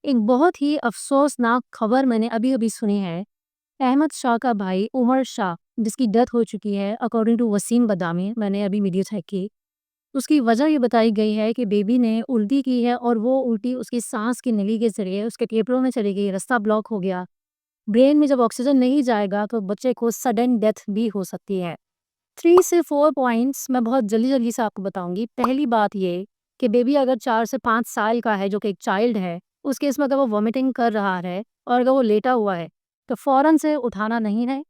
एक बहुत ही अफ़सोसनाक खबर मैंने अभी-अभी सुनी है। अहमद शाह का भाई उमर शाह, जिसकी डेथ हो चुकी है अकॉर्डिंग टू वसीम बदामी, मैंने अभी वीडियो चेक की। उसकी वजह ये बताई गई है कि बेबी ने उल्टी की है और वो उल्टी उसकी साँस की नली के ज़रिए उसके फेफड़ों में चली गई, रास्ता ब्लॉक हो गया। ब्रेन में जब ऑक्सीजन नहीं जाएगा तो बच्चे को सडन डेथ भी हो सकती है। 3 से 4 पॉइंट्स मैं बहुत जल्दी-जल्दी से आपको बताऊँगी। पहली बात ये कि बेबी अगर 4 से 5 साल का है, जो कि एक चाइल्ड है, उस केस में अगर वो वॉमिटिंग कर रहा है और अगर वो लेटा हुआ है, तो फ़ौरन से उठाना नहीं है।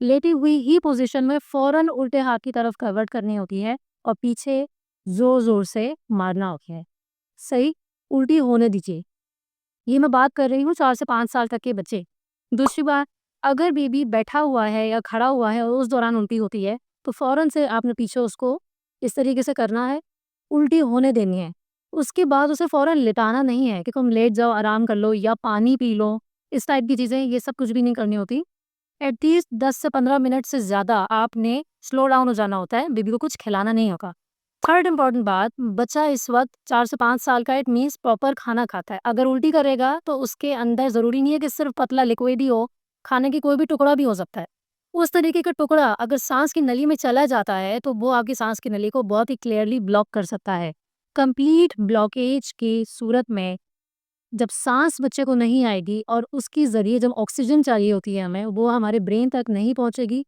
लेटी हुई ही पोज़ीशन में फ़ौरन उल्टे हाथ की तरफ कन्वर्ट करनी होती है और पीछे ज़ोर-ज़ोर से मारना होता है। सही, उल्टी होने दीजिए। ये मैं बात कर रही हूँ 4 से 5 साल तक के बच्चे। दूसरी बात, अगर बेबी बैठा हुआ है या खड़ा हुआ है और उस दौरान उल्टी होती है, तो फ़ौरन से आपने पीछे उसको इस तरीके से करना है, उल्टी होने देनी है। उसके बाद उसे फ़ौरन लिटाना नहीं है कि तुम लेट जाओ, आराम कर लो या पानी पी लो, इस टाइप की चीज़ें, ये सब कुछ भी नहीं करनी होती। एटलीस्ट 10 से 15 मिनट से ज़्यादा आपने स्लो डाउन हो जाना होता है, बेबी को कुछ खिलाना नहीं होगा। थर्ड इम्पॉर्टेंट बात, बच्चा इस वक़्त 4 से 5 साल का, इट मीन्स प्रॉपर खाना खाता है। अगर उल्टी करेगा तो उसके अंदर ज़रूरी नहीं है कि सिर्फ़ पतला लिक्विड ही हो, खाने की कोई भी टुकड़ा भी हो सकता है। उस तरीके का टुकड़ा अगर साँस की नली में चला जाता है, तो वो आपकी साँस की नली को बहुत ही क्लियरली ब्लॉक कर सकता है। कंप्लीट ब्लॉकेज की सूरत में जब साँस बच्चे को नहीं आएगी और उसके ज़रिए जब ऑक्सीजन चाहिए होती है हमें, वो हमारे ब्रेन तक नहीं पहुँचेगी।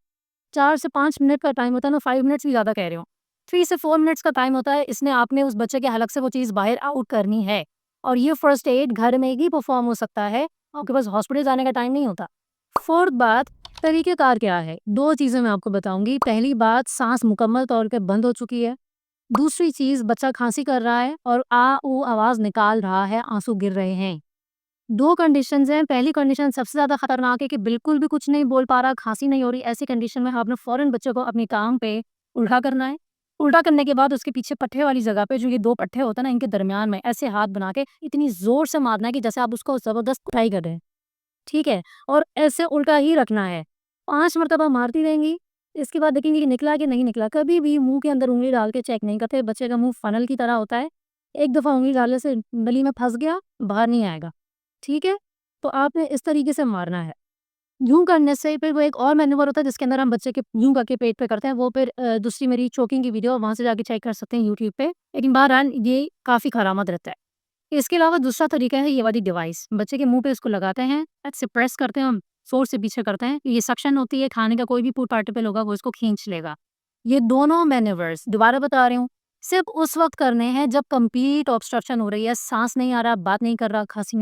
4 से 5 मिनट का टाइम होता है, मैं 5 मिनट्स भी ज़्यादा कह रही हूँ। 3 से 4 मिनट्स का टाइम होता है, इसमें आपने उस बच्चे के हलक से वो चीज़ बाहर आउट करनी है और ये फर्स्ट एड घर में ही परफ़ॉर्म हो सकता है, आपके पास हॉस्पिटल जाने का टाइम नहीं होता। फोर्थ बात, तरीक़ेकार क्या है? 2 चीज़ें मैं आपको बताऊँगी। पहली बात, साँस मुकम्मल तौर पे बंद हो चुकी है। दूसरी चीज़, बच्चा खाँसी कर रहा है और आ-ऊ आवाज़ निकाल रहा है, आँसू गिर रहे हैं। 2 कंडीशंस हैं। पहली कंडीशन सबसे ज़्यादा खतरनाक है कि बिल्कुल भी कुछ नहीं बोल पा रहा, खाँसी नहीं हो रही। ऐसी कंडीशन में आपने फ़ौरन बच्चे को अपनी टाँग पे उल्टा करना है। उल्टा करने के बाद उसके पीछे पट्ठे वाली जगह पे, जो ये 2 पट्ठे होते हैं ना, इनके दरमियान में ऐसे हाथ बना के इतनी ज़ोर से मारना है कि जैसे आप उसको ज़बरदस्त कुटाई कर रहे हैं, ठीक है? और ऐसे उल्टा ही रखना है। 5 मरतबा मारती रहेंगी, इसके बाद देखेंगी कि निकला कि नहीं निकला। कभी भी मुँह के अंदर उँगली डाल के चेक नहीं करते, बच्चे का मुँह फ़नल की तरह होता है। एक दफ़ा उँगली डालने से नली में फँस गया, बाहर नहीं आएगा, ठीक है? तो आपने इस तरीके से मारना है। यूँ करने से फिर वो एक और मैन्यूवर होता है जिसके अंदर हम बच्चे के यूँ करके पेट पे करते हैं, वो फिर दूसरी मेरी चोकिंग की वीडियो वहाँ से जाके चेक कर सकते हैं यूट्यूब पे। लेकिन बहरहाल ये काफ़ी करामत रहता है। इसके अलावा दूसरा तरीका है ये वाली डिवाइस, बच्चे के मुँह पे इसको लगाते हैं, ऐसे प्रेस करते हैं हम, ज़ोर से पीछे करते हैं, ये सक्शन होती है, खाने का कोई भी फूड पार्टिकल होगा वो इसको खींच लेगा। ये दोनों मैन्यूवर्स दोबारा बता रही हूँ, सिर्फ़ उस वक़्त करने हैं जब कंप्लीट ऑब्स्ट्रक्शन हो रही है, साँस नहीं आ रहा, बात नहीं कर रहा, खाँसी